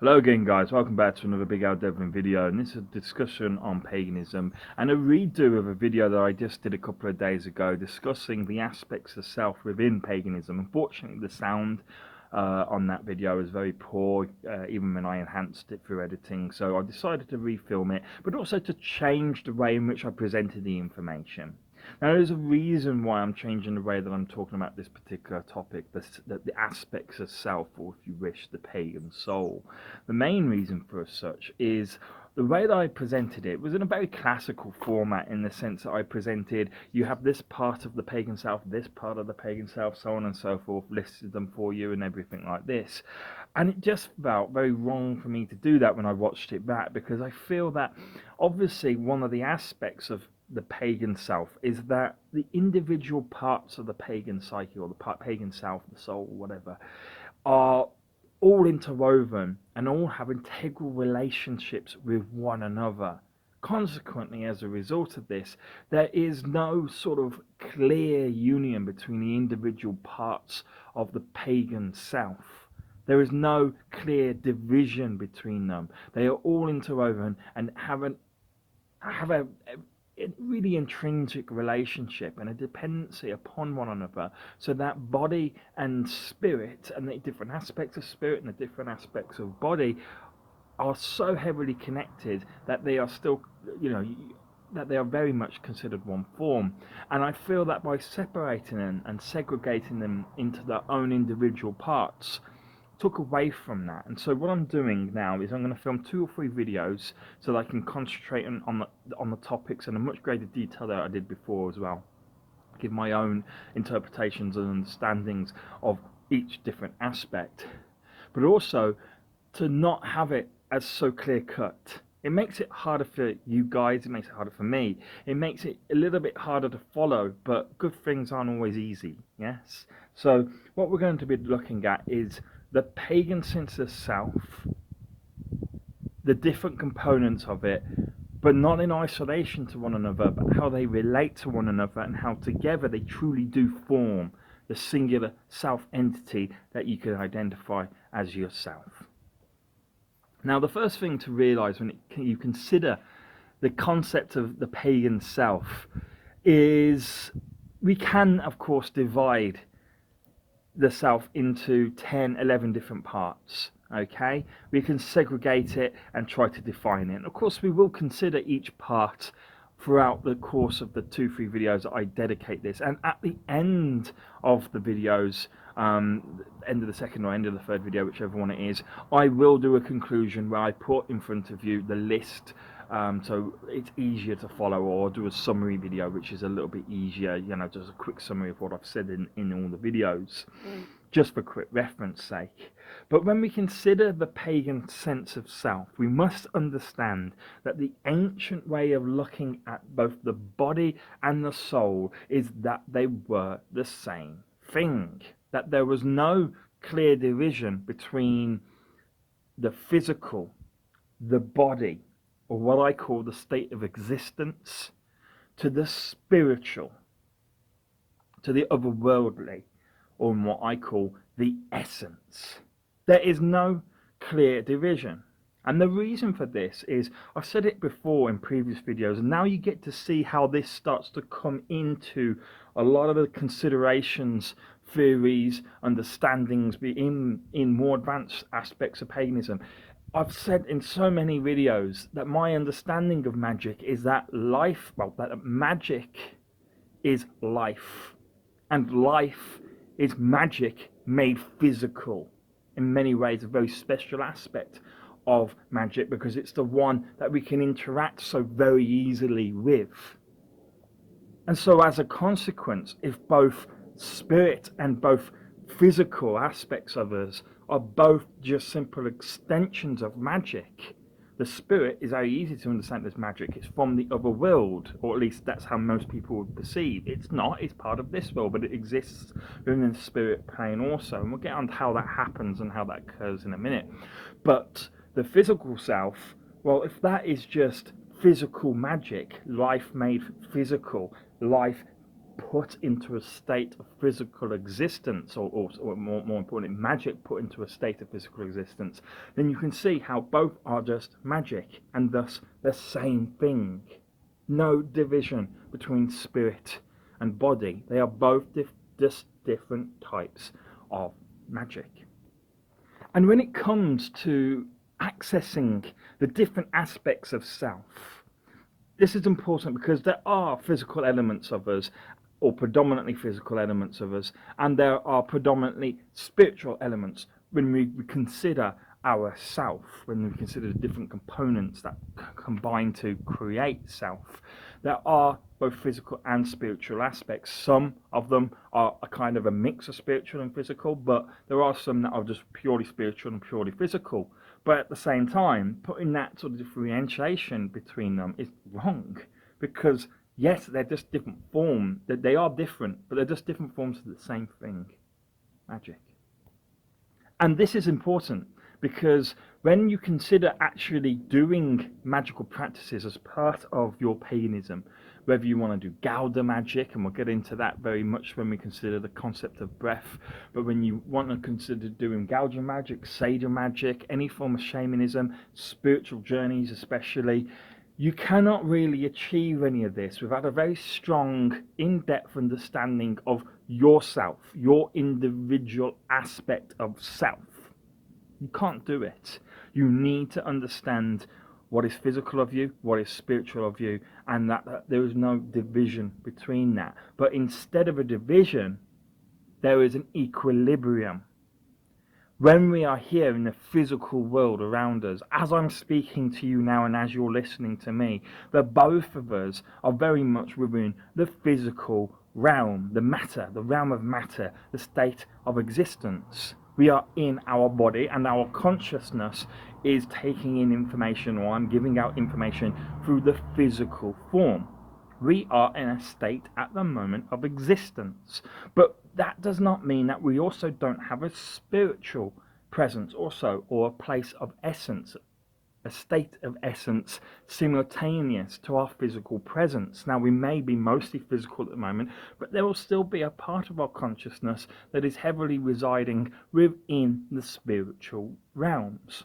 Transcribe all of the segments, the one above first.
Hello again guys, welcome back to another Big Al Devlin video, and this is a discussion on paganism and a redo of a video that I just did a couple of days ago discussing the aspects of self within paganism. Unfortunately the sound on that video was very poor, even when I enhanced it through editing, so I decided to refilm it, but also to change the way in which I presented the information. Now there's a reason why I'm changing the way that I'm talking about this particular topic, the aspects of self, or if you wish, the pagan soul. The main reason for such is the way that I presented it was in a very classical format, in the sense that I presented, you have this part of the pagan self, this part of the pagan self, so on and so forth, listed them for you and everything like this. And it just felt very wrong for me to do that when I watched it back, because I feel that obviously one of the aspects of the pagan self is that the individual parts of the pagan psyche, or the pagan self, the soul, whatever, are all interwoven and all have integral relationships with one another. Consequently, as a result of this, there is no sort of clear union between the individual parts of the pagan self. There is no clear division between them. They are all interwoven and have a really intrinsic relationship and a dependency upon one another, so that body and spirit, and the different aspects of spirit and the different aspects of body, are so heavily connected that they are still, that they are very much considered one form. And I feel that by separating them and segregating them into their own individual parts, took away from that. And so what I'm doing now is I'm going to film 2 or 3 videos so that I can concentrate on the topics in a much greater detail than I did before as well. Give my own interpretations and understandings of each different aspect, but also to not have it as so clear cut. It makes it harder for you guys, it makes it harder for me, it makes it a little bit harder to follow, but good things aren't always easy, yes? So what we're going to be looking at is the pagan sense of self, the different components of it, but not in isolation to one another, but how they relate to one another and how together they truly do form the singular self-entity that you can identify as yourself. Now, the first thing to realize when you consider the concept of the pagan self is we can, of course, divide the self into 10, 11 different parts. Okay, we can segregate it and try to define it. And of course, we will consider each part throughout the course of the 2-3 videos that I dedicate this. And at the end of the videos, end of the second or end of the third video, whichever one it is, I will do a conclusion where I put in front of you the list, so it's easier to follow, or do a summary video which is a little bit easier, just a quick summary of what I've said in all the videos, just for quick reference sake. But when we consider the pagan sense of self, we must understand that the ancient way of looking at both the body and the soul is that they were the same thing, that there was no clear division between the physical, the body, or what I call the state of existence, to the spiritual, to the otherworldly, or what I call the essence. There is no clear division. And the reason for this is, I've said it before in previous videos, and now you get to see how this starts to come into a lot of the considerations, theories, understandings in more advanced aspects of paganism. I've said in so many videos that my understanding of magic is that that magic is life, and life is magic made physical. In many ways, a very special aspect of magic, because it's the one that we can interact so very easily with. And so as a consequence, if both spirit and both physical aspects of us are both just simple extensions of magic, the spirit is very easy to understand as magic. It's from the other world, or at least that's how most people would perceive. It's not, it's part of this world, but it exists within the spirit plane also. And we'll get on to how that happens and how that occurs in a minute. But the physical self, well, if that is just physical magic, life made physical, life put into a state of physical existence, or more importantly, magic put into a state of physical existence, then you can see how both are just magic and thus the same thing. No division between spirit and body. They are both just different types of magic. And when it comes to accessing the different aspects of self, this is important because there are physical elements of us, or predominantly physical elements of us, and there are predominantly spiritual elements when we consider our self, when we consider the different components that combine to create self. There are both physical and spiritual aspects. Some of them are a kind of a mix of spiritual and physical, but there are some that are just purely spiritual and purely physical. But at the same time, putting that sort of differentiation between them is wrong, because yes, they're just different forms. They are different, but they're just different forms of the same thing, magic. And this is important because when you consider actually doing magical practices as part of your paganism, whether you want to do Gauda magic, and we'll get into that very much when we consider the concept of breath, but when you want to consider doing Gauda magic, Seder magic, any form of shamanism, spiritual journeys especially, you cannot really achieve any of this without a very strong, in-depth understanding of yourself, your individual aspect of self. You can't do it. You need to understand what is physical of you, what is spiritual of you, and that there is no division between that. But instead of a division, there is an equilibrium. When we are here in the physical world around us, as I'm speaking to you now and as you're listening to me, that both of us are very much within the physical realm, the realm of matter, the state of existence. We are in our body and our consciousness is taking in information, or I'm giving out information through the physical form. We are in a state at the moment of existence, but that does not mean that we also don't have a spiritual presence also, or a place of essence, a state of essence simultaneous to our physical presence. Now, we may be mostly physical at the moment, but there will still be a part of our consciousness that is heavily residing within the spiritual realms.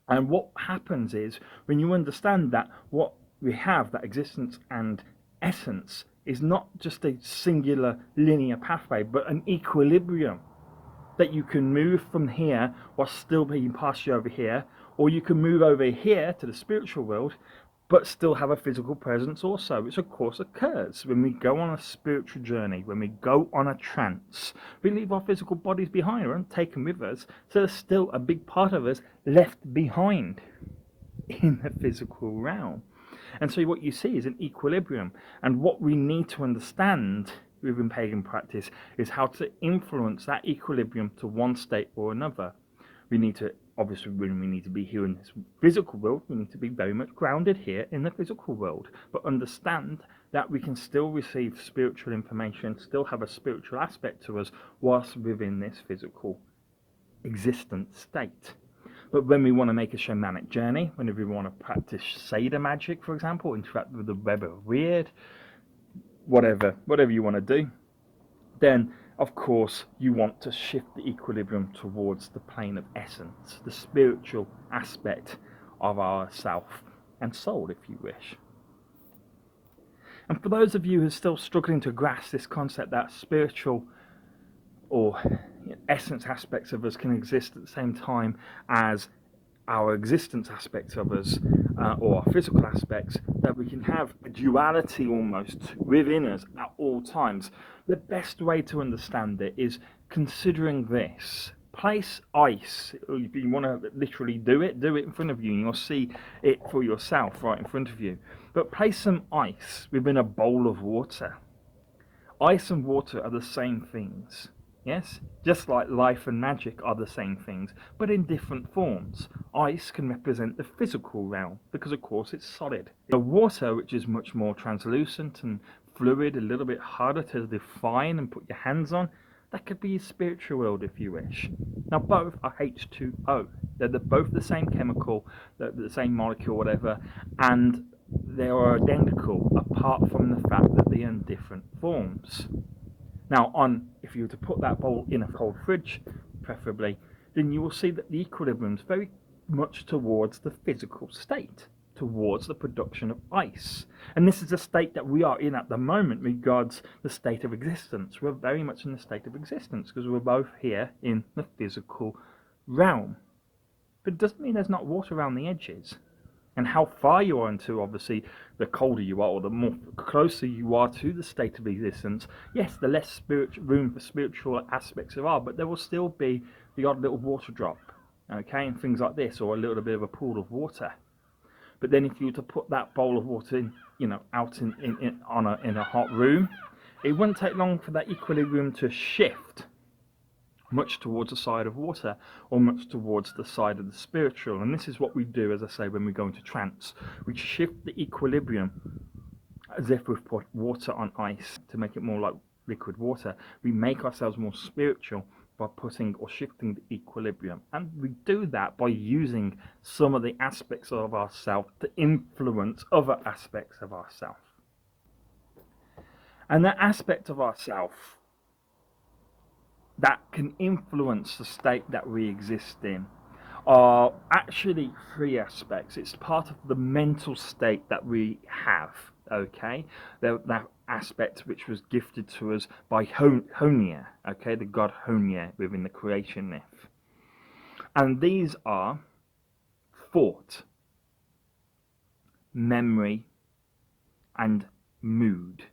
And what happens is, when you understand that what we have, that existence and essence, is not just a singular linear pathway, but an equilibrium, that you can move from here while still being partially over here, or you can move over here to the spiritual world but still have a physical presence also, which of course occurs when we go on a spiritual journey, when we go on a trance. We leave our physical bodies behind and take them with us, so there's still a big part of us left behind in the physical realm. And so what you see is an equilibrium, and what we need to understand within pagan practice is how to influence that equilibrium to one state or another. We need to, obviously, when we need to be here in this physical world, we need to be very much grounded here in the physical world, but understand that we can still receive spiritual information, still have a spiritual aspect to us whilst within this physical existent state. But when we want to make a shamanic journey, whenever we want to practice Seder magic, for example, interact with the web of weird, whatever you want to do, then of course you want to shift the equilibrium towards the plane of essence, the spiritual aspect of our self and soul, if you wish. And for those of you who are still struggling to grasp this concept that spiritual or essence aspects of us can exist at the same time as our existence aspects of us, or our physical aspects, that we can have a duality almost within us at all times. The best way to understand it is considering this. Place ice. If you want to literally do it in front of you, and you'll see it for yourself right in front of you. But place some ice within a bowl of water. Ice and water are the same things. Yes, just like life and magic are the same things, but in different forms. Ice can represent the physical realm, because of course it's solid. The water, which is much more translucent and fluid, a little bit harder to define and put your hands on, that could be your spiritual world if you wish. Now both are H2O. They're both the same chemical, the same molecule, whatever, and they are identical, apart from the fact that body in different forms. Now, if you were to put that bowl in a cold fridge, preferably, then you will see that the equilibrium is very much towards the physical state, towards the production of ice. And this is a state that we are in at the moment regards the state of existence. We're very much in the state of existence because we're both here in the physical realm. But it doesn't mean there's not water around the edges. And how far you are into, obviously, the colder you are or the more closer you are to the state of existence, yes, the less room for spiritual aspects there are, but there will still be the odd little water drop, okay, and things like this, or a little bit of a pool of water. But then if you were to put that bowl of water in, out in a hot room, it wouldn't take long for that equilibrium to shift much towards the side of water or much towards the side of the spiritual. And this is what we do, as I say, when we go into trance. We shift the equilibrium as if we've put water on ice to make it more like liquid water. We make ourselves more spiritual by putting or shifting the equilibrium. And we do that by using some of the aspects of ourself to influence other aspects of ourself. And that aspect of ourself that can influence the state that we exist in are actually three aspects. It's part of the mental state that we have, okay? That aspect which was gifted to us by Honia, okay? The god Honia within the creation myth. And these are thought, memory, and mood.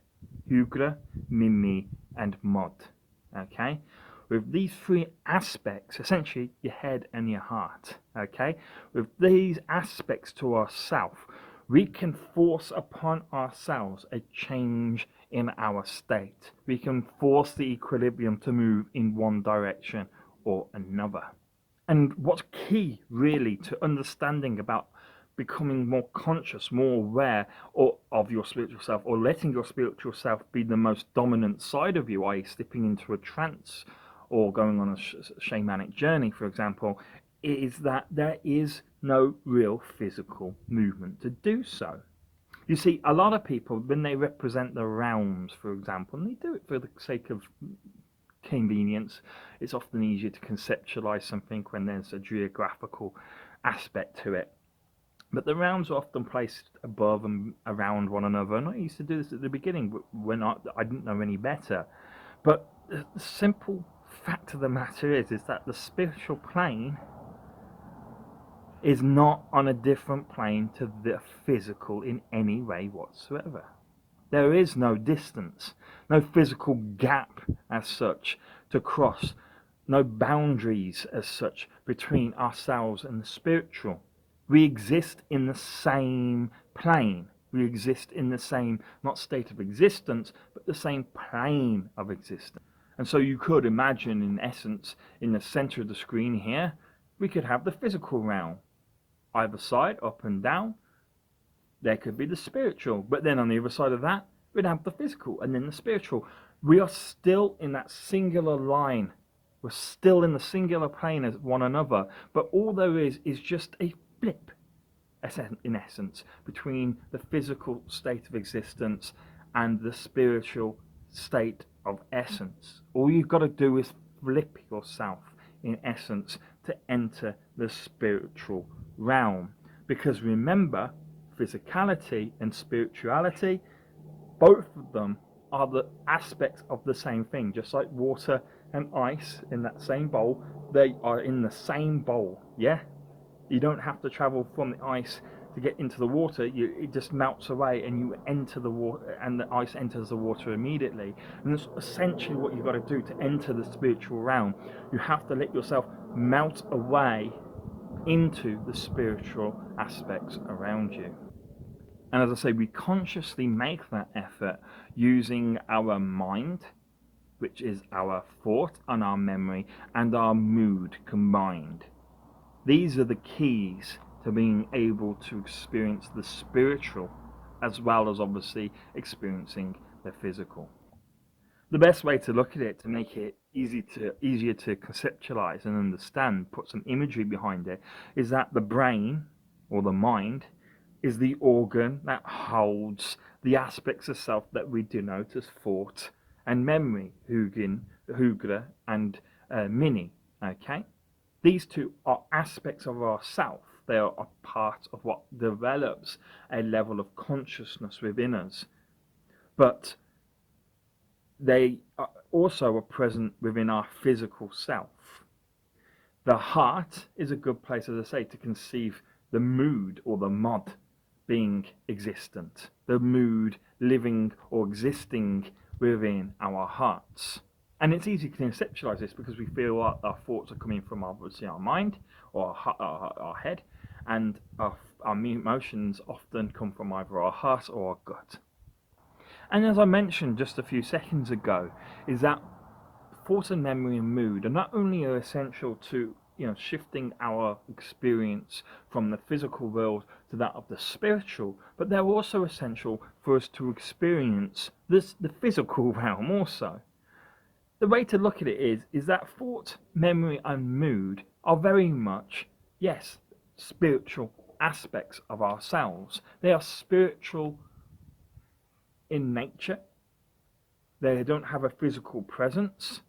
Hugla, Mimi, and Mod, okay? With these three aspects, essentially your head and your heart, okay? With these aspects to ourself, we can force upon ourselves a change in our state. We can force the equilibrium to move in one direction or another. And what's key, really, to understanding about becoming more conscious, more aware of your spiritual self, or letting your spiritual self be the most dominant side of you, i.e. slipping into a trance or going on a shamanic journey, for example, is that there is no real physical movement to do so. You see, a lot of people, when they represent the realms, for example, and they do it for the sake of convenience, it's often easier to conceptualize something when there's a geographical aspect to it. But the realms are often placed above and around one another, and I used to do this at the beginning when I didn't know any better. But the simple fact of the matter is that the spiritual plane is not on a different plane to the physical in any way whatsoever. There is no distance, no physical gap as such to cross, no boundaries as such between ourselves and the spiritual. We exist in the same plane. We exist in the same, not state of existence, but the same plane of existence. And so you could imagine, in essence, in the center of the screen here, we could have the physical realm. Either side, up and down, there could be the spiritual. But then on the other side of that, we'd have the physical and then the spiritual. We are still in that singular line. We're still in the singular plane as one another. But all there is just a flip, in essence, between the physical state of existence and the spiritual state of essence. All you've got to do is flip yourself, in essence, to enter the spiritual realm. Because remember, physicality and spirituality, both of them are the aspects of the same thing. Just like water and ice in that same bowl, they are in the same bowl, yeah? You don't have to travel from the ice to get into the water. It just melts away and you enter the water, and the ice enters the water immediately. And that's essentially what you've got to do to enter the spiritual realm. You have to let yourself melt away into the spiritual aspects around you. And as I say, we consciously make that effort using our mind, which is our thought and our memory, and our mood combined. These are the keys to being able to experience the spiritual, as well as obviously experiencing the physical. The best way to look at it, to make it easier to conceptualize and understand, put some imagery behind it, is that the brain, or the mind, is the organ that holds the aspects of self that we denote as thought and memory, Hugla and Mini. Okay, these two are aspects of ourself. They are a part of what develops a level of consciousness within us, but they are also present within our physical self. The heart is a good place, as I say, to conceive the mood or the mod being existent, the mood living or existing within our hearts. And it's easy to conceptualize this because we feel like our thoughts are coming from obviously our mind or our head, and our emotions often come from either our heart or our gut. And as I mentioned just a few seconds ago, is that thought and memory and mood are not only essential to shifting our experience from the physical world to that of the spiritual, but they're also essential for us to experience the physical realm also. The way to look at it is that thought, memory, and mood are very much, yes, spiritual aspects of ourselves. They are spiritual in nature. They don't have a physical presence,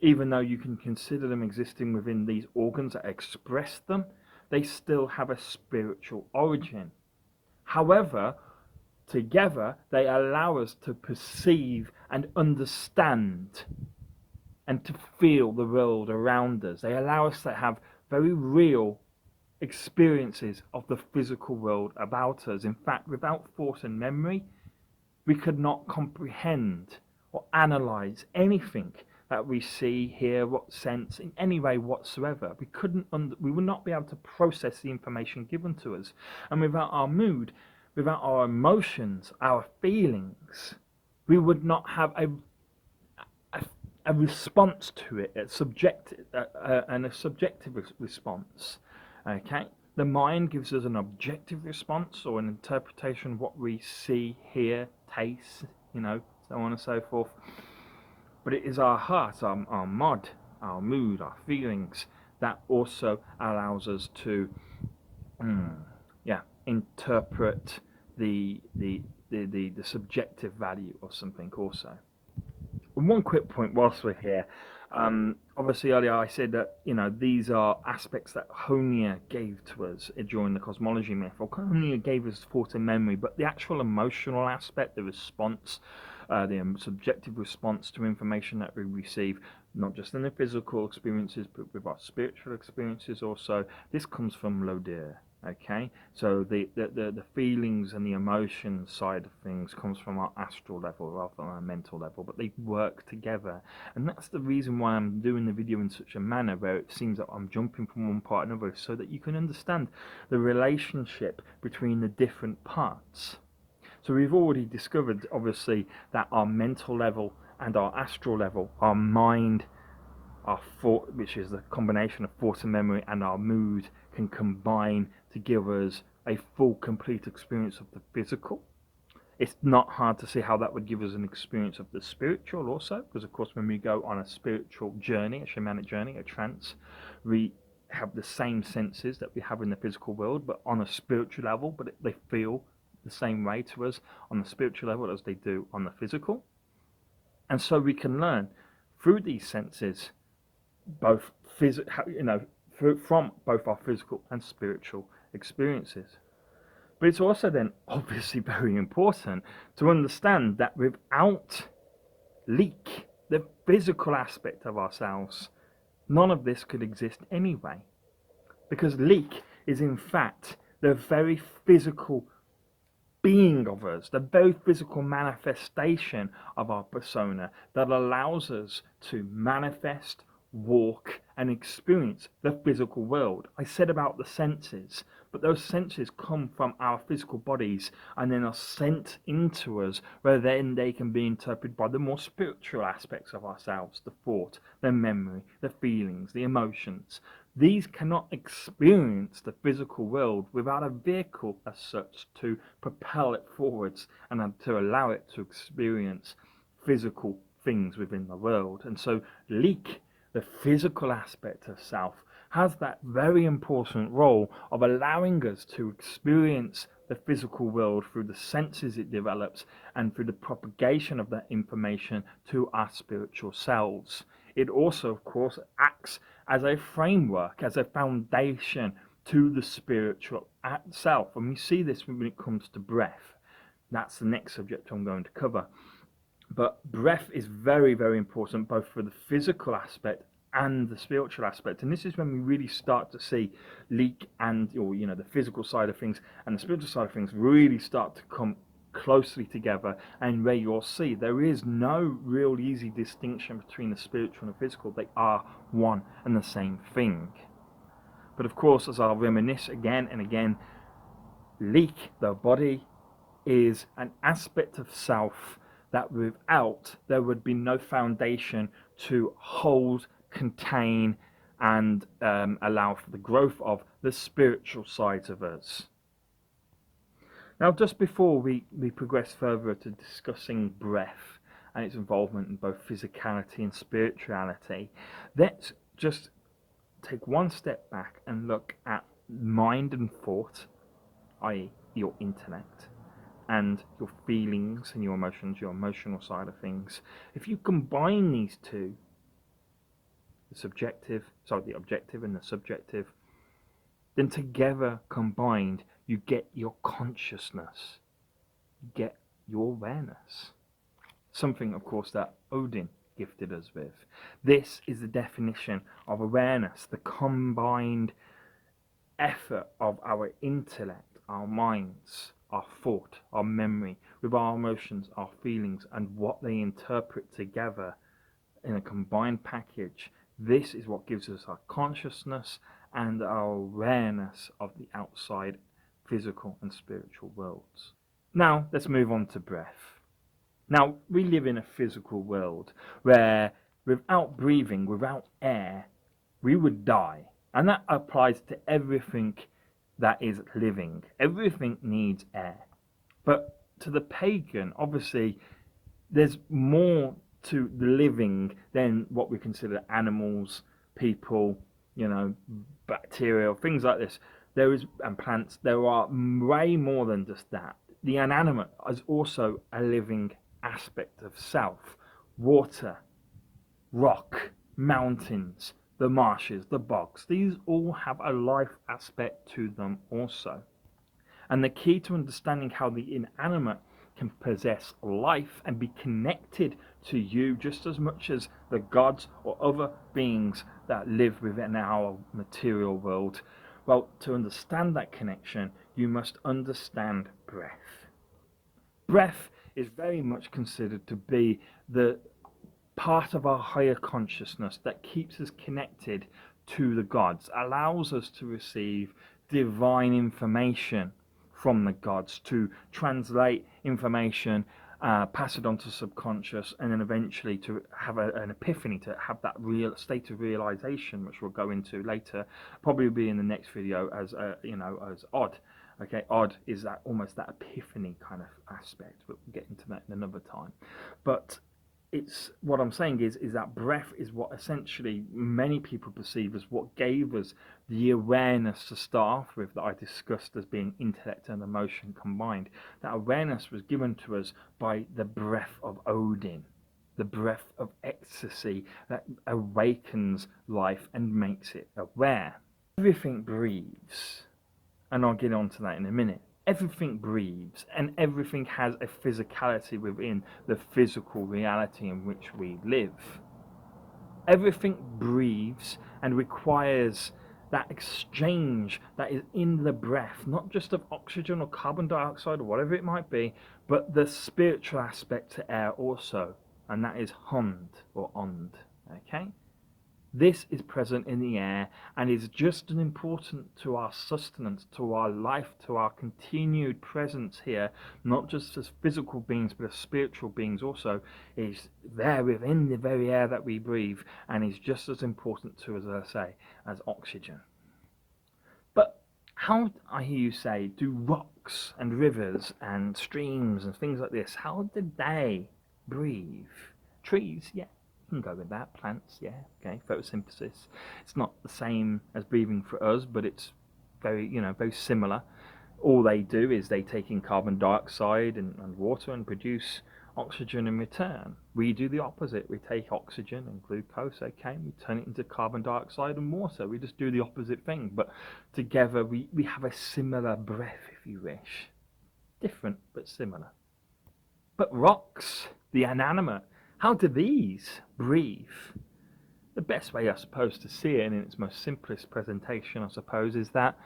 even though you can consider them existing within these organs that express them. They still have a spiritual origin. However, together they allow us to perceive and understand and to feel the world around us. They allow us to have very real experiences of the physical world about us. In fact, without thought and memory, we could not comprehend or analyze anything that we see, hear, what sense in any way whatsoever. We would not be able to process the information given to us. And without our mood, without our emotions, our feelings, we would not have a response to it, a subjective response. Okay, the mind gives us an objective response or an interpretation of what we see, hear, taste, so on and so forth. But it is our heart, our mod, our mood, our feelings that also allows us to, interpret the subjective value of something also. And one quick point whilst we're here. Obviously earlier I said that these are aspects that Honia gave to us during the cosmology myth. Or Honia gave us thought and memory, but the actual emotional aspect, the response, the subjective response to information that we receive, not just in the physical experiences but with our spiritual experiences also, this comes from Lodir. Okay, so the feelings and the emotion side of things comes from our astral level rather than our mental level, but they work together. And that's the reason why I'm doing the video in such a manner where it seems that I'm jumping from one part to another, so that you can understand the relationship between the different parts. So we've already discovered obviously that our mental level and our astral level, our mind, our thought, which is the combination of thought and memory, and our mood can combine to give us a full, complete experience of the physical. It's not hard to see how that would give us an experience of the spiritual also, because of course when we go on a spiritual journey, a shamanic journey, a trance, we have the same senses that we have in the physical world, but on a spiritual level, but they feel the same way to us on the spiritual level as they do on the physical. And so we can learn through these senses both from both our physical and spiritual experiences. But it's also then obviously very important to understand that without leak, the physical aspect of ourselves, none of this could exist anyway. Because leak is in fact the very physical being of us, the very physical manifestation of our persona that allows us to manifest, walk, and experience the physical world. I said about the senses, but those senses come from our physical bodies and then are sent into us, where then they can be interpreted by the more spiritual aspects of ourselves, the thought, the memory, the feelings, the emotions. These cannot experience the physical world without a vehicle as such to propel it forwards and to allow it to experience physical things within the world. And so leak, the physical aspect of self, has that very important role of allowing us to experience the physical world through the senses it develops and through the propagation of that information to our spiritual selves. It also, of course, acts as a framework, as a foundation to the spiritual self. And we see this when it comes to breath. That's the next subject I'm going to cover. But breath is very, very important both for the physical aspect and the spiritual aspect. And this is when we really start to see leak and, or the physical side of things and the spiritual side of things really start to come closely together, and where you'll see there is no real easy distinction between the spiritual and the physical. They are one and the same thing. But of course, as I'll reminisce again and again, leak, the body, is an aspect of self that without there would be no foundation to hold, contain, and allow for the growth of the spiritual sides of us. Now, just before we progress further to discussing breath and its involvement in both physicality and spirituality, let's just take one step back and look at mind and thought, i.e. your intellect, and your feelings and your emotions, your emotional side of things. If you combine these two, the objective and the subjective, then together combined, you get your consciousness, you get your awareness. Something, of course, that Odin gifted us with. This is the definition of awareness, the combined effort of our intellect, our minds, our thought, our memory, with our emotions, our feelings, and what they interpret together in a combined package. This is what gives us our consciousness and our awareness of the outside physical and spiritual worlds. Now, let's move on to breath. Now, we live in a physical world where without breathing, without air, we would die. And that applies to everything that is living. Everything needs air. But to the pagan, obviously, there's more to the living than what we consider animals, people, bacteria, things like this. And plants, there are way more than just that. The inanimate is also a living aspect of self. Water, rock, mountains, the marshes, the bogs, these all have a life aspect to them also. And the key to understanding how the inanimate can possess life and be connected to you just as much as the gods or other beings that live within our material world, well, to understand that connection, you must understand breath. Breath is very much considered to be the part of our higher consciousness that keeps us connected to the gods, allows us to receive divine information from the gods, to translate information, pass it on to subconscious, and then eventually to have an epiphany, to have that real state of realization, which we'll go into later, probably be in the next video as as odd. Okay, odd is that almost that epiphany kind of aspect, but we'll get into that in another time. But it's what I'm saying is that breath is what essentially many people perceive as what gave us the awareness to start off with that I discussed as being intellect and emotion combined. That awareness was given to us by the breath of Odin, the breath of ecstasy that awakens life and makes it aware. Everything breathes, and I'll get on to that in a minute. Everything breathes and everything has a physicality within the physical reality in which we live. Everything breathes and requires that exchange that is in the breath, not just of oxygen or carbon dioxide or whatever it might be, but the spiritual aspect to air also, and that is hund or ond. Okay? This is present in the air and is just as important to our sustenance, to our life, to our continued presence here, not just as physical beings, but as spiritual beings also, is there within the very air that we breathe and is just as important to us, as I say, as oxygen. But how, I hear you say, do rocks and rivers and streams and things like this, how did they breathe? Trees, yeah, can go with that. Plants, yeah, okay. Photosynthesis. It's not the same as breathing for us, but it's very similar. All they do is they take in carbon dioxide and water and produce oxygen in return. We do the opposite. We take oxygen and glucose, okay, and we turn it into carbon dioxide and water. We just do the opposite thing, but together we have a similar breath, if you wish. Different, but similar. But rocks, the inanimate, how do these breathe? The best way, I suppose, to see it in its most simplest presentation, I suppose, is that,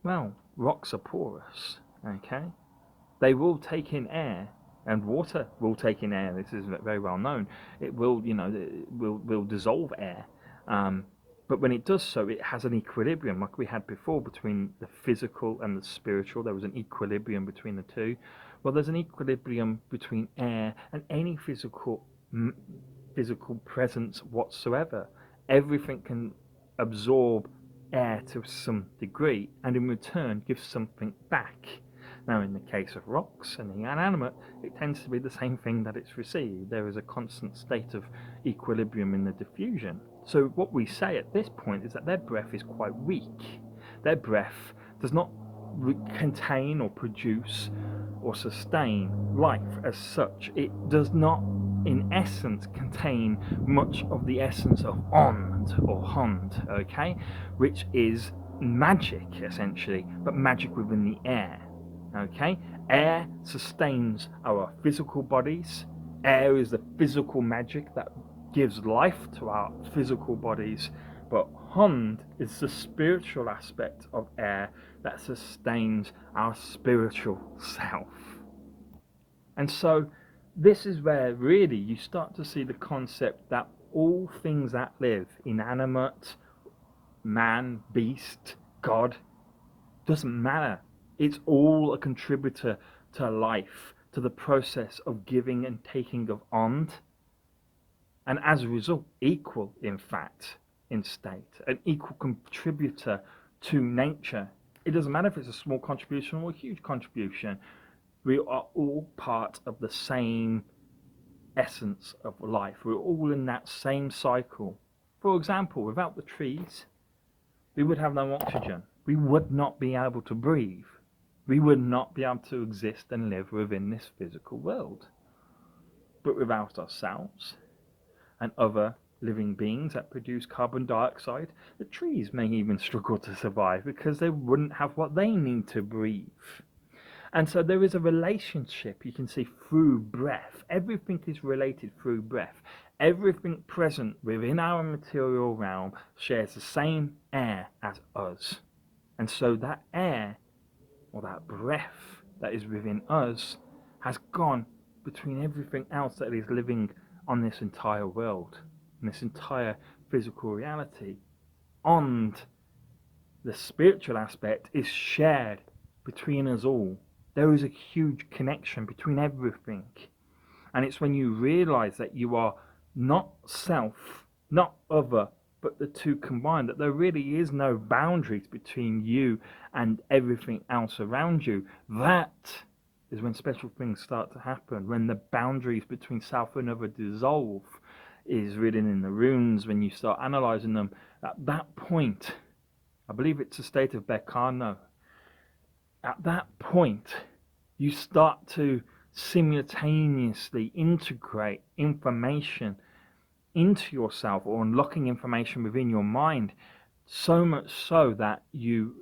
well, rocks are porous, okay? They will take in air, and water will take in air. This is very well known. It will, will dissolve air. But when it does so, it has an equilibrium, like we had before, between the physical and the spiritual. There was an equilibrium between the two. Well, there's an equilibrium between air and any physical presence whatsoever. Everything can absorb air to some degree, and in return give something back. Now, in the case of rocks and the inanimate, it tends to be the same thing that it's received. There is a constant state of equilibrium in the diffusion. So what we say at this point is that their breath is quite weak. Their breath does not contain or produce or sustain life as such. It does not, in essence, contain much of the essence of ond or hond, okay, which is magic, essentially, but magic within the air. Okay, air sustains our physical bodies. Air is the physical magic that gives life to our physical bodies, but hond is the spiritual aspect of air that sustains our spiritual self. And so this is where really you start to see the concept that all things that live, inanimate, man, beast, God, doesn't matter. It's all a contributor to life, to the process of giving and taking of ond, and as a result, equal, in fact, in state, an equal contributor to nature. It doesn't matter if it's a small contribution or a huge contribution. We are all part of the same essence of life. We're all in that same cycle. For example, without the trees, we would have no oxygen. We would not be able to breathe. We would not be able to exist and live within this physical world. But without ourselves and other living beings that produce carbon dioxide, the trees may even struggle to survive because they wouldn't have what they need to breathe. And so there is a relationship you can see through breath. Everything is related through breath. Everything present within our material realm shares the same air as us. And so that air, or that breath that is within us, has gone between everything else that is living on this entire world, in this entire physical reality. And the spiritual aspect is shared between us all. There is a huge connection between everything. And it's when you realize that you are not self, not other, but the two combined, that there really is no boundaries between you and everything else around you. That is when special things start to happen, when the boundaries between self and other dissolve, is written in the runes. When you start analyzing them, at that point, I believe it's a state of Bekano, at that point, you start to simultaneously integrate information into yourself, or unlocking information within your mind, so much so that you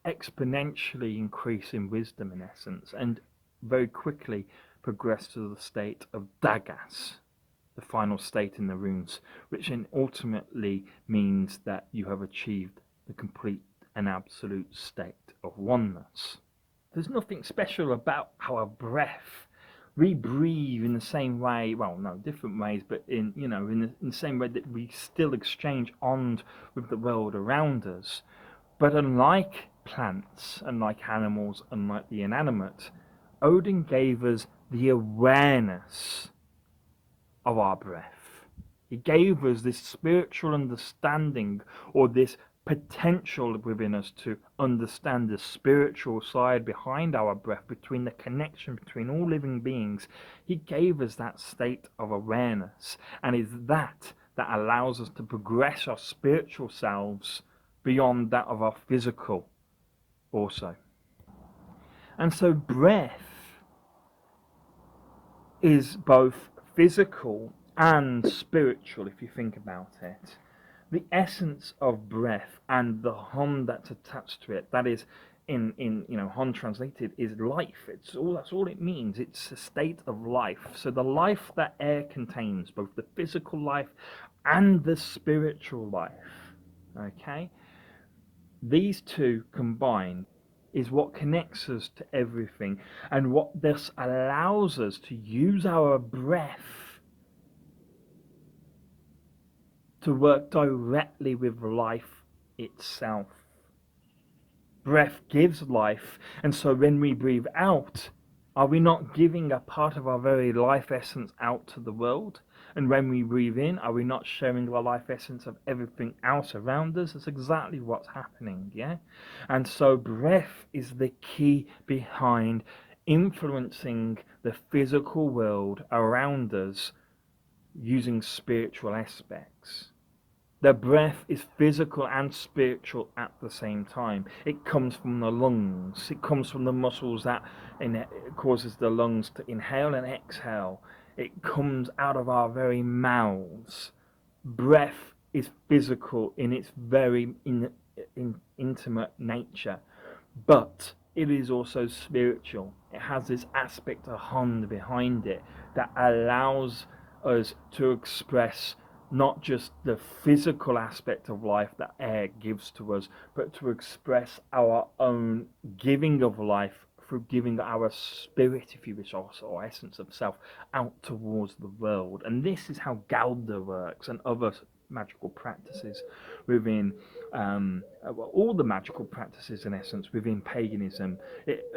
exponentially increase in wisdom, in essence, and very quickly progress to the state of Dagas, the final state in the runes, which then ultimately means that you have achieved the complete and absolute state of oneness. There's nothing special about our breath. We breathe in the same way, well, no, different ways, but in the same way that we still exchange ond with the world around us. But unlike plants, unlike animals, unlike the inanimate, Odin gave us the awareness of our breath. He gave us this spiritual understanding, or this potential within us to understand the spiritual side behind our breath, between the connection between all living beings. He gave us that state of awareness, and it's that allows us to progress our spiritual selves beyond that of our physical also. And so breath is both physical and spiritual, if you think about it. The essence of breath and the hon that's attached to it, that is in hon translated, is life. That's all it means. It's a state of life. So the life that air contains, both the physical life and the spiritual life. Okay? These two combined is what connects us to everything, and what this allows us to use our breath to work directly with life itself. Breath gives life, and so when we breathe out, are we not giving a part of our very life essence out to the world? And when we breathe in, are we not sharing the life essence of everything else around us? That's exactly what's happening, yeah? And so breath is the key behind influencing the physical world around us using spiritual aspects. The breath is physical and spiritual at the same time. It comes from the lungs. It comes from the muscles that causes the lungs to inhale and exhale. It comes out of our very mouths. Breath is physical in its very intimate nature, but it is also spiritual. It has this aspect of hand behind it that allows us to express not just the physical aspect of life that air gives to us, but to express our own giving of life through giving our spirit, if you wish, or essence of self, out towards the world. And this is how Gauda works, and other magical practices within all the magical practices in essence within paganism.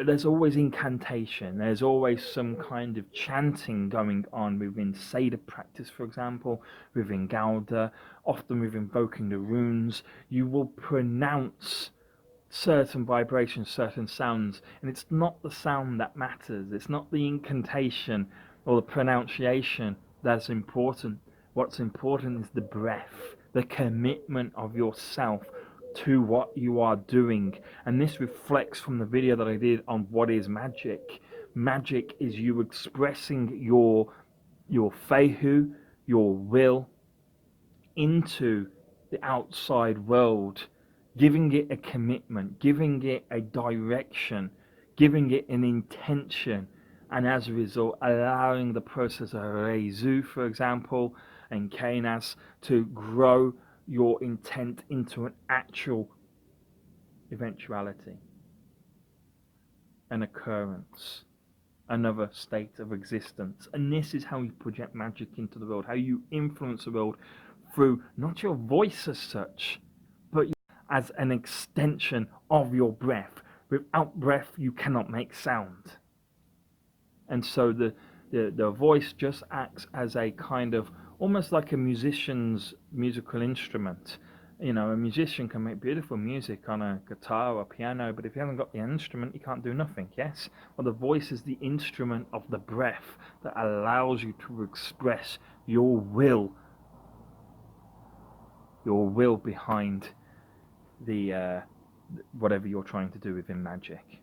There's always incantation, there's always some kind of chanting going on within Seder practice, for example, within Gauda, often with invoking the runes. You will pronounce certain vibrations, certain sounds, and it's not the sound that matters, it's not the incantation or the pronunciation that's important. What's important is the breath, the commitment of yourself to what you are doing. And this reflects from the video that I did on what is magic. Magic is you expressing your fehu, your will, into the outside world, giving it a commitment, giving it a direction, giving it an intention, and as a result allowing the process of Reizu, for example, and Kainas to grow your intent into an actual eventuality, an occurrence, another state of existence. And this is how you project magic into the world, how you influence the world through not your voice as such, but as an extension of your breath. Without breath, you cannot make sound. And so the voice just acts as a kind of, almost like a musician's musical instrument. A musician can make beautiful music on a guitar or a piano, but if you haven't got the instrument, you can't do nothing, yes? Well, the voice is the instrument of the breath that allows you to express your will behind the whatever you're trying to do within magic.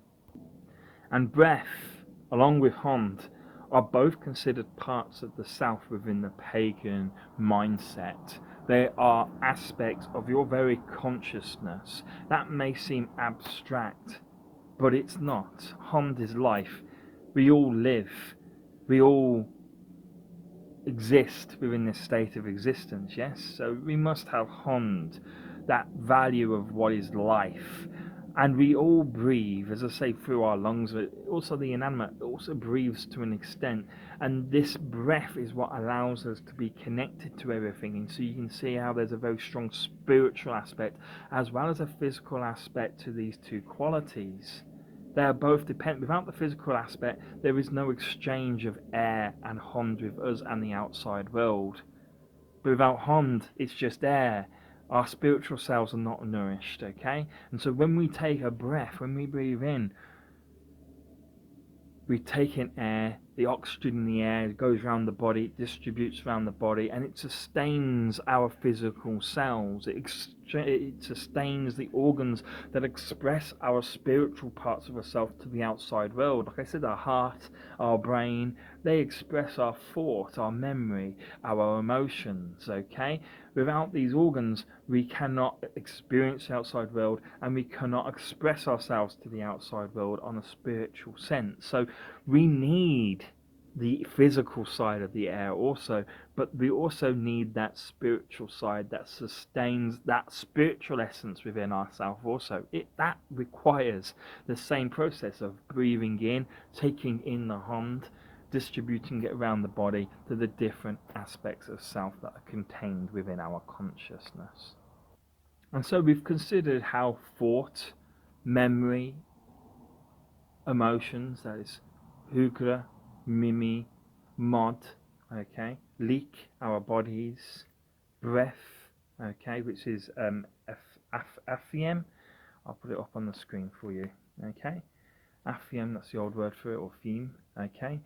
And breath, along with Hond, are both considered parts of the self within the pagan mindset. They are aspects of your very consciousness. That may seem abstract, but it's not. Hond is life. We all live. We all exist within this state of existence, yes? So we must have Hond, that value of what is life. And we all breathe, as I say, through our lungs, but also the inanimate also breathes to an extent. And this breath is what allows us to be connected to everything. And so you can see how there's a very strong spiritual aspect as well as a physical aspect to these two qualities. They are both dependent. Without the physical aspect, there is no exchange of air and Hond with us and the outside world. But without Hond, it's just air. our spiritual selves are not nourished, okay? And so when we take a breath, when we breathe in, we take in air, the oxygen in the air goes around the body, it distributes around the body, and it sustains our physical cells. It sustains the organs that express our spiritual parts of ourselves to the outside world. Like I said, our heart, our brain, they express our thought, our memory, our emotions, okay? Without these organs, we cannot experience the outside world, and we cannot express ourselves to the outside world on a spiritual sense. So we need the physical side of the air also, but we also need that spiritual side that sustains that spiritual essence within ourselves also. That requires the same process of breathing in, taking in the hand, distributing it around the body to the different aspects of self that are contained within our consciousness. And so we've considered how thought, memory, emotions, that is Hugra, Mimi, Mod, okay, leak our bodies, breath, okay, which is Aphium. I'll put it up on the screen for you, okay. Aphium, that's the old word for it, or theme, okay.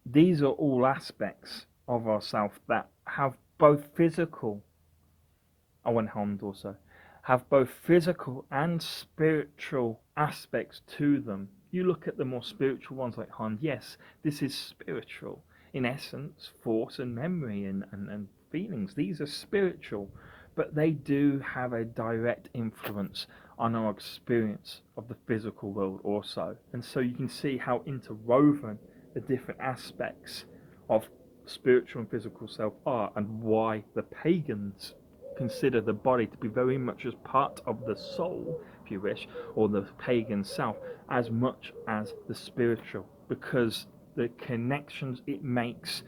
These are all aspects of ourself that have both physical, hand also, have both physical and spiritual aspects to them. You look at the more spiritual ones like hand, yes, this is spiritual. In essence, thought and memory and feelings, these are spiritual, but they do have a direct influence on our experience of the physical world also. And so you can see how interwoven the different aspects of spiritual and physical self are, and why the pagans consider the body to be very much as part of the soul, if you wish, or the pagan self, as much as the spiritual, because the connections it makes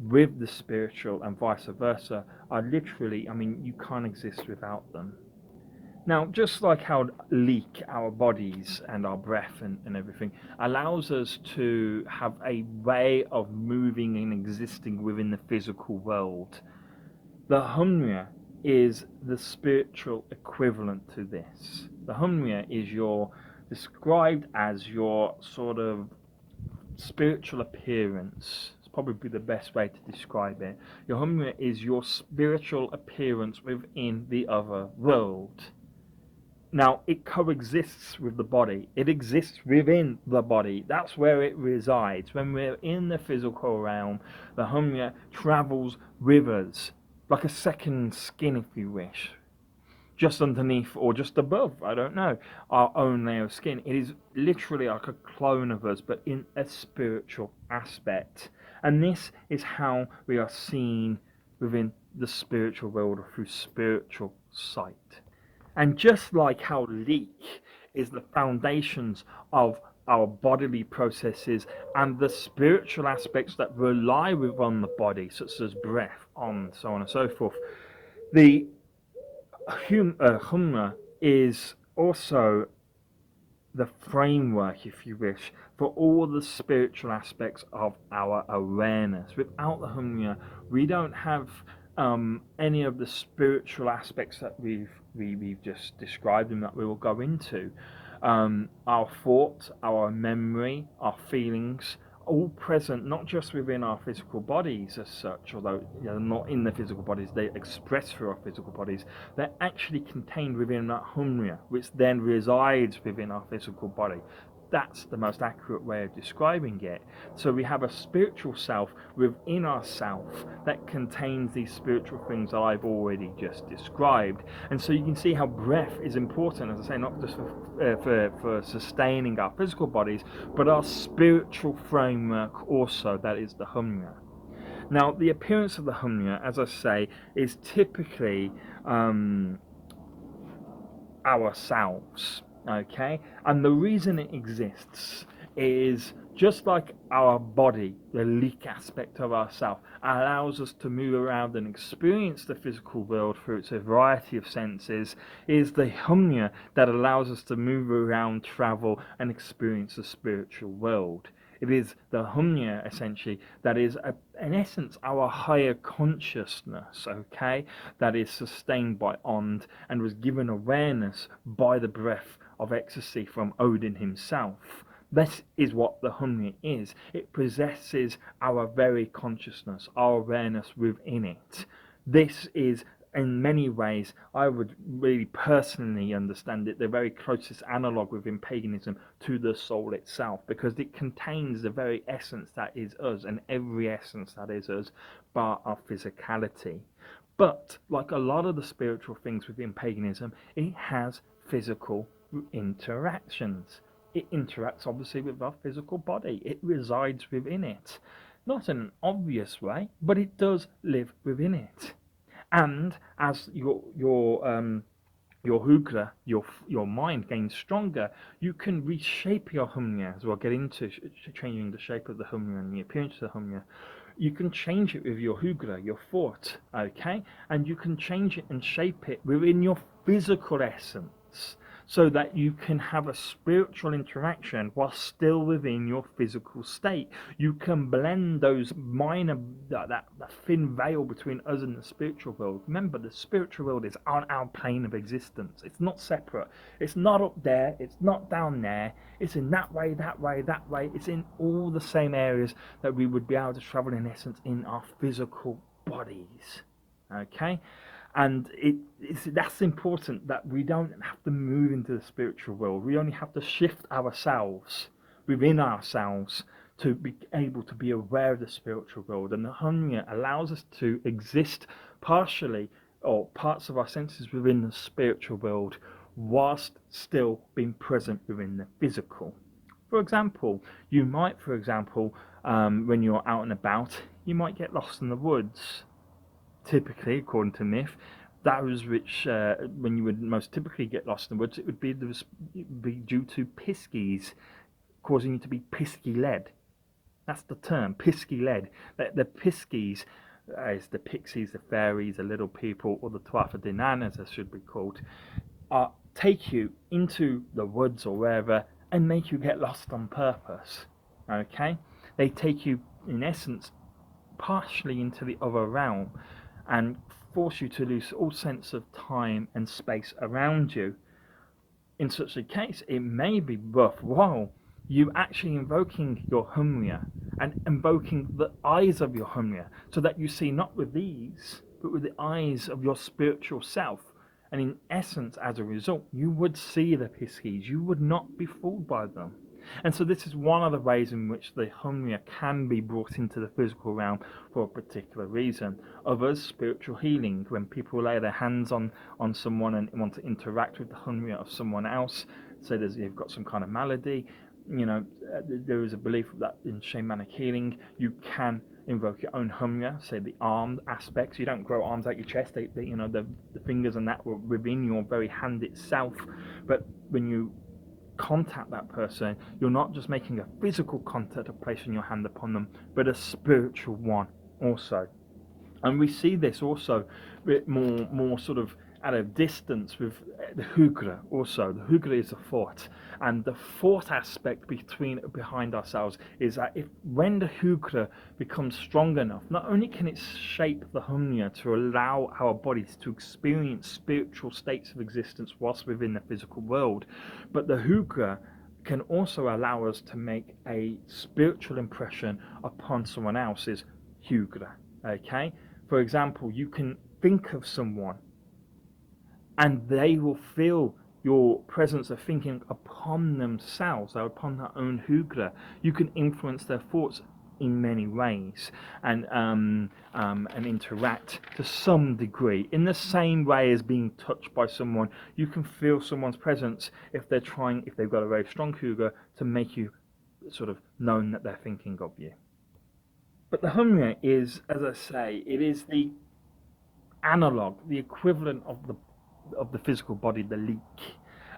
with the spiritual and vice versa are literally, you can't exist without them. Now, just like how leak our bodies and our breath and everything allows us to have a way of moving and existing within the physical world, the Humya is the spiritual equivalent to this. The Humya is described as your sort of spiritual appearance. It's probably the best way to describe it. Your Humya is your spiritual appearance within the other world. Now, it coexists with the body. It exists within the body. That's where it resides. When we're in the physical realm, the Humya travels with us, like a second skin, if you wish, just underneath or just above, I don't know, our own layer of skin. It is literally like a clone of us, but in a spiritual aspect. And this is how we are seen within the spiritual world, or through spiritual sight. And just like how leak is the foundations of our bodily processes and the spiritual aspects that rely within the body, such as breath, on, so on and so forth, the Humna is also the framework, if you wish, for all the spiritual aspects of our awareness. Without the Humya, we don't have any of the spiritual aspects that we've just described and that we will go into. Our thoughts, our memory, our feelings, all present not just within our physical bodies as such, although not in the physical bodies, they express through our physical bodies. They're actually contained within that Humya, which then resides within our physical body. That's the most accurate way of describing it. So we have a spiritual self within ourself that contains these spiritual things that I've already just described. And so you can see how breath is important, as I say, not just for sustaining our physical bodies, but our spiritual framework also, that is the Humya. Now, the appearance of the Humya, as I say, is typically ourselves. Okay, and the reason it exists is just like our body, the leak aspect of ourself, allows us to move around and experience the physical world through its variety of senses, is the Humya that allows us to move around, travel, and experience the spiritual world. It is the Hunya, essentially, that is, in essence, our higher consciousness, okay, that is sustained by Ond and was given awareness by the breath of ecstasy from Odin himself. This is what the Hunya is. It possesses our very consciousness, our awareness within it. This is, in many ways, I would really personally understand it, the very closest analogue within paganism to the soul itself, because it contains the very essence that is us, and every essence that is us, bar our physicality. But, like a lot of the spiritual things within paganism, it has physical interactions. It interacts obviously with our physical body. It resides within it. Not in an obvious way, but it does live within it. And as your hugla, your mind gains stronger, you can reshape your humya as well. Get into changing the shape of the humya and the appearance of the humya. You can change it with your hugla, your thought, okay, and you can change it and shape it within your physical essence, so that you can have a spiritual interaction while still within your physical state. You can blend those minor, that thin veil between us and the spiritual world. Remember, the spiritual world is on our plane of existence. It's not separate. It's not up there. It's not down there. It's in that way, that way, that way. It's in all the same areas that we would be able to travel, in essence, in our physical bodies. Okay? And that's important, that we don't have to move into the spiritual world. We only have to shift ourselves within ourselves to be able to be aware of the spiritual world. And the Hunya allows us to exist partially, or parts of our senses, within the spiritual world, whilst still being present within the physical. For example, you might, when you're out and about, you might get lost in the woods. Typically, according to myth, those which, when you would most typically get lost in the woods, it would be due to piskies, causing you to be pisky-led. That's the term, pisky-led. The piskies, as the pixies, the fairies, the little people, or the Tuatha De Danann, as they should be called, take you into the woods or wherever and make you get lost on purpose. Okay? They take you, in essence, partially into the other realm, and force you to lose all sense of time and space around you. In such a case, it may be worthwhile you actually invoking your Humya and invoking the eyes of your Humya, so that you see not with these, but with the eyes of your spiritual self. And in essence, as a result, you would see the piskies. You would not be fooled by them. And so this is one of the ways in which the Humya can be brought into the physical realm for a particular reason. Others, spiritual healing, when people lay their hands on someone and want to interact with the Humya of someone else, say you've got some kind of malady, there is a belief that in shamanic healing you can invoke your own Humya, say the armed aspects. You don't grow arms out your chest, the fingers and that were within your very hand itself. But when you contact that person, you're not just making a physical contact of placing your hand upon them, but a spiritual one also. And we see this also a bit more sort of at a distance with the Hugra also. The Hugra is a thought, and the thought aspect behind ourselves is that when the Hugra becomes strong enough, not only can it shape the Humya to allow our bodies to experience spiritual states of existence whilst within the physical world, but the Hugra can also allow us to make a spiritual impression upon someone else's Hugra. Okay? For example, you can think of someone and they will feel your presence of thinking upon themselves, or upon their own Hugra. You can influence their thoughts in many ways, and interact to some degree. In the same way as being touched by someone, you can feel someone's presence if they've got a very strong Hugra, to make you sort of known that they're thinking of you. But the Humya is, as I say, it is the analog, the equivalent of the physical body, the leek.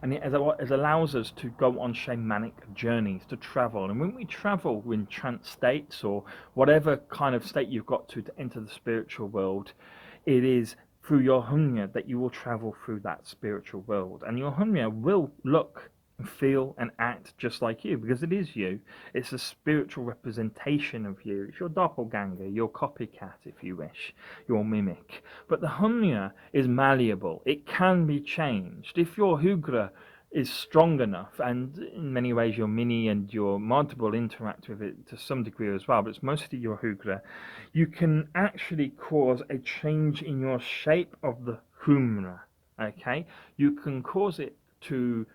And it allows us to go on shamanic journeys, to travel. And when we travel in trance states, or whatever kind of state you've got to enter the spiritual world, it is through your Humya that you will travel through that spiritual world. And your Humya will look feel and act just like you, because it is you. It's a spiritual representation of you. It's your doppelganger, your copycat, if you wish, your mimic. But the Hunya is malleable. It can be changed. If your Hugra is strong enough, and in many ways your mini and your mod will interact with it to some degree as well, but it's mostly your Hugra, you can actually cause a change in your shape of the Humra. Okay, you can cause it to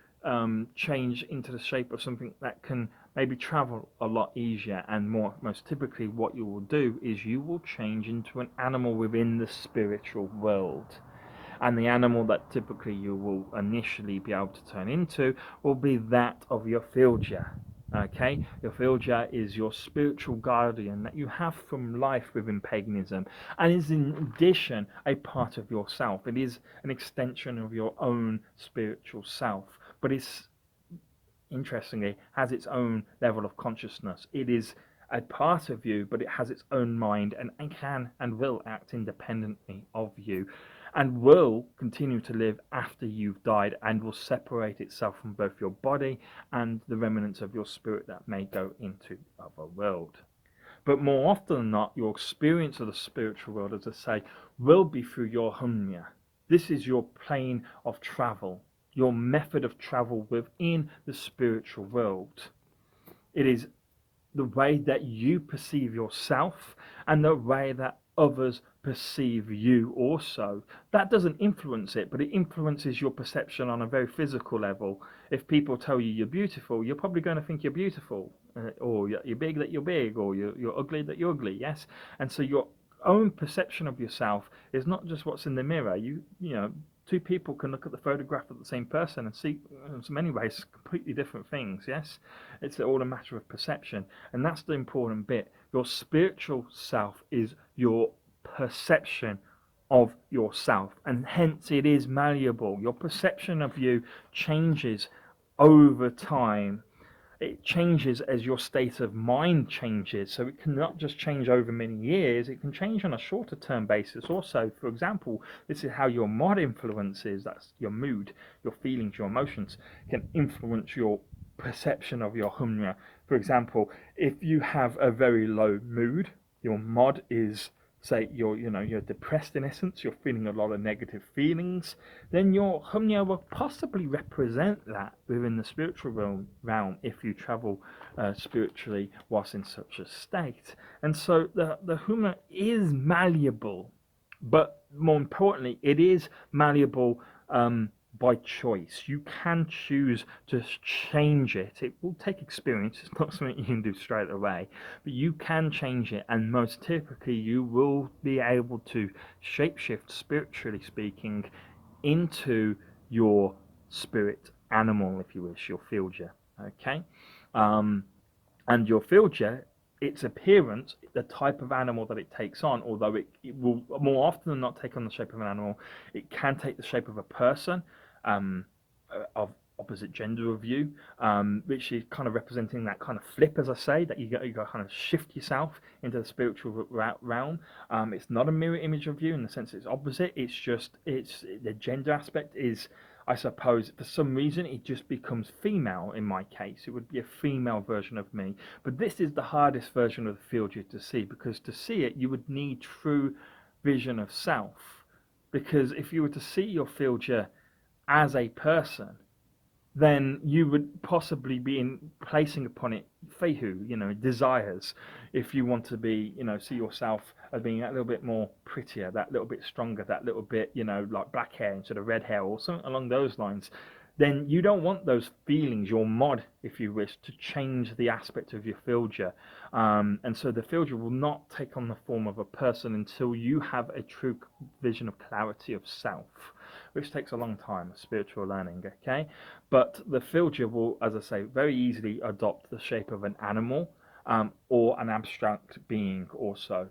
change into the shape of something that can maybe travel a lot easier and more. Most typically, what you will do is you will change into an animal within the spiritual world. And the animal that typically you will initially be able to turn into will be that of your Filja. Okay, your Filja is your spiritual guardian that you have from life within paganism, and is in addition a part of yourself. It is an extension of your own spiritual self, but it's interestingly has its own level of consciousness. It is a part of you, but it has its own mind and can and will act independently of you, and will continue to live after you've died, and will separate itself from both your body and the remnants of your spirit that may go into the other world. But more often than not, your experience of the spiritual world, as I say, will be through your Hunya. This is your plane of travel, your method of travel within the spiritual world. It is the way that you perceive yourself and the way that others perceive you also. That doesn't influence it, but it influences your perception on a very physical level. If people tell you you're beautiful, you're probably going to think you're beautiful, or you're big that you're big, or you're ugly that you're ugly, yes? And so your own perception of yourself is not just what's in the mirror. You know, two people can look at the photograph of the same person and see, in many ways, completely different things, yes? It's all a matter of perception. And that's the important bit. Your spiritual self is your perception of yourself, and hence it is malleable. Your perception of you changes over time. It changes as your state of mind changes. So it cannot just change over many years, it can change on a shorter term basis also. For example, this is how your mod influences, that's your mood, your feelings, your emotions, can influence your perception of your Humra. For example, if you have a very low mood, your mod is, say, you're depressed in essence, you're feeling a lot of negative feelings, then your Humya will possibly represent that within the spiritual realm if you travel spiritually whilst in such a state. And so the Humya is malleable, but more importantly, it is malleable by choice. You can choose to change it. It will take experience. It's not something you can do straight away, but you can change it, and most typically you will be able to shapeshift, spiritually speaking, into your spirit animal, if you wish, your Filja. Okay, and your Filja, its appearance, the type of animal that it takes on, although it will more often than not take on the shape of an animal, it can take the shape of a person, of opposite gender of you, which is kind of representing that kind of flip, as I say, that you got to kind of shift yourself into the spiritual realm. It's not a mirror image of you in the sense it's opposite. It's the gender aspect is, I suppose, for some reason it just becomes female. In my case, it would be a female version of me. But this is the hardest version of the field you to see, because to see it, you would need true vision of self. Because if you were to see your Filja as a person, then you would possibly be placing upon it fehu, desires. If you want to be, see yourself as being a little bit more prettier, that little bit stronger, that little bit, like black hair instead of red hair or something along those lines, then you don't want those feelings, your mod, if you wish, to change the aspect of your Filja. And so the Filja will not take on the form of a person until you have a true vision of clarity of self, which takes a long time, spiritual learning, okay? But the Filja will, as I say, very easily adopt the shape of an animal, or an abstract being also,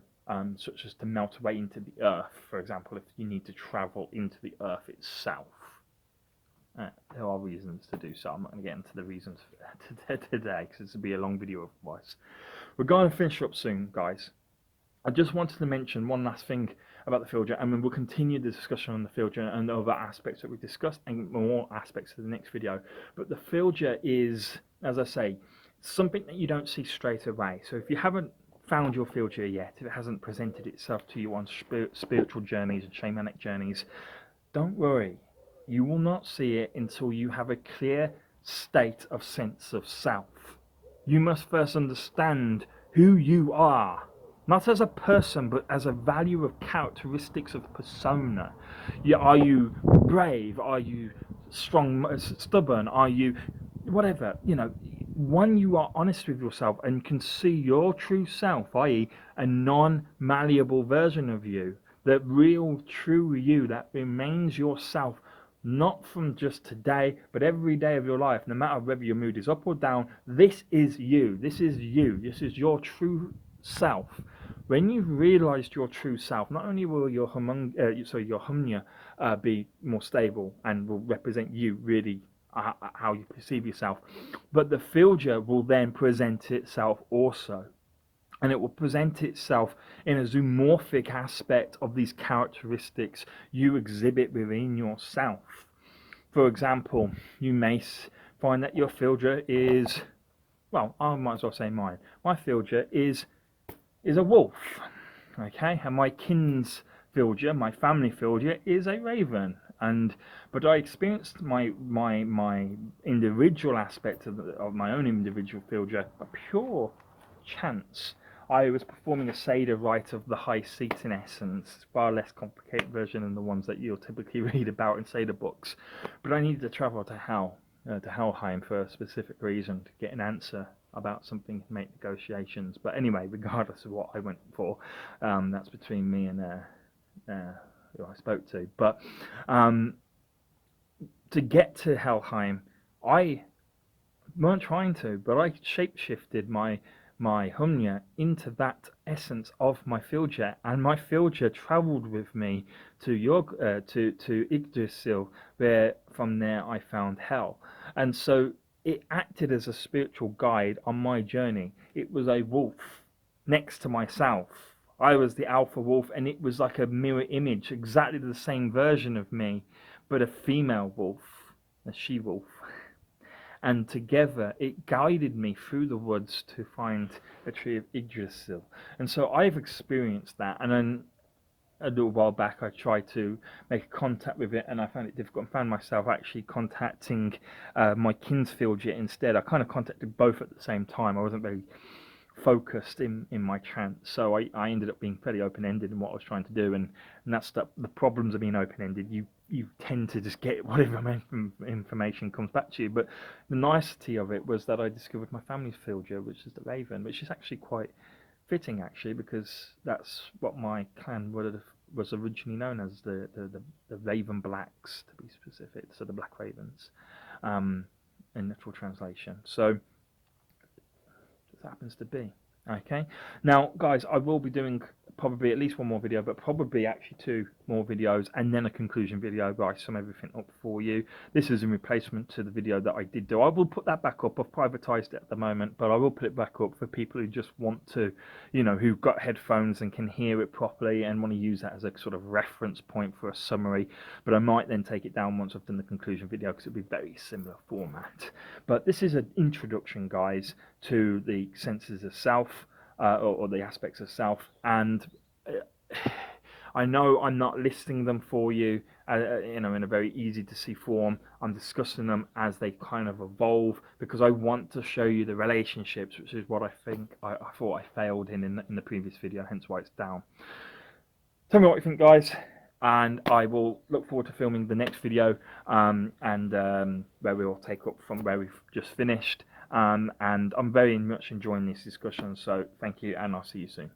such as to melt away into the earth, for example, if you need to travel into the earth itself. There are reasons to do so. I'm not going to get into the reasons today, because this will be a long video otherwise. We're going to finish up soon, guys. I just wanted to mention one last thing about the filter, and then we'll continue the discussion on the filter and the other aspects that we discussed, and more aspects of the next video. But the filter is, as I say, something that you don't see straight away. So if you haven't found your filter yet, if it hasn't presented itself to you on spiritual journeys and shamanic journeys, don't worry. You will not see it until you have a clear state of sense of self. You must first understand who you are, not as a person, but as a value of characteristics of persona. Are you brave? Are you strong, stubborn? Are you whatever? When you are honest with yourself and can see your true self, i.e., a non-malleable version of you, the real, true you that remains yourself, not from just today, but every day of your life, no matter whether your mood is up or down. This is you. This is you. This is your true self. When you've realized your true self, not only will your humya be more stable and will represent you really, how you perceive yourself, but the filter will then present itself also. And it will present itself in a zoomorphic aspect of these characteristics you exhibit within yourself. For example, you may find that your filter is, well, I might as well say mine. My filter is a wolf, okay, and my kin's filter, my family filter, is a raven. But I experienced my individual aspect of my own individual filter a pure chance. I was performing a Seder rite of the high seat, in essence, far less complicated version than the ones that you'll typically read about in Seder books. But I needed to travel to Helheim for a specific reason, to get an answer about something, make negotiations. But anyway, regardless of what I went for, that's between me and who I spoke to. But to get to Helheim, I weren't trying to, but I shapeshifted my humya into that essence of my filter, and my filter travelled with me to Yggdrasil, where from there I found hell. And so it acted as a spiritual guide on my journey. It was a wolf next to myself. I was the alpha wolf, and it was like a mirror image, exactly the same version of me, but a female wolf, a she-wolf. And together it guided me through the woods to find a tree of Yggdrasil. And so I've experienced that. And then a little while back I tried to make contact with it, and I found it difficult, and found myself actually contacting my kin's filter instead. I kind of contacted both at the same time. I wasn't very focused in my trance, so I ended up being fairly open-ended in what I was trying to do, and that's the problems of being open-ended. You tend to just get whatever information comes back to you. But the nicety of it was that I discovered my family's filter, which is the raven, which is actually quite fitting, actually, because that's what my clan was originally known as, the Raven Blacks, to be specific, so the Black Ravens, in literal translation. So it happens to be. Okay, now guys, I will be doing probably at least one more video, but probably actually two more videos, and then a conclusion video where I sum everything up for you. This is in replacement to the video that I did do. I will put that back up. I've privatized it at the moment, but I will put it back up for people who just want to, who've got headphones and can hear it properly and want to use that as a sort of reference point for a summary. But I might then take it down once I've done the conclusion video, because it'll be very similar format. But this is an introduction, guys, to the senses of self, or the aspects of self. And I know I'm not listing them for you, in a very easy to see form. I'm discussing them as they kind of evolve, because I want to show you the relationships, which is what I think I thought I failed in the previous video, hence why it's down. Tell me what you think, guys, and I will look forward to filming the next video, where we will take up from where we've just finished. And I'm very much enjoying this discussion, so thank you, and I'll see you soon.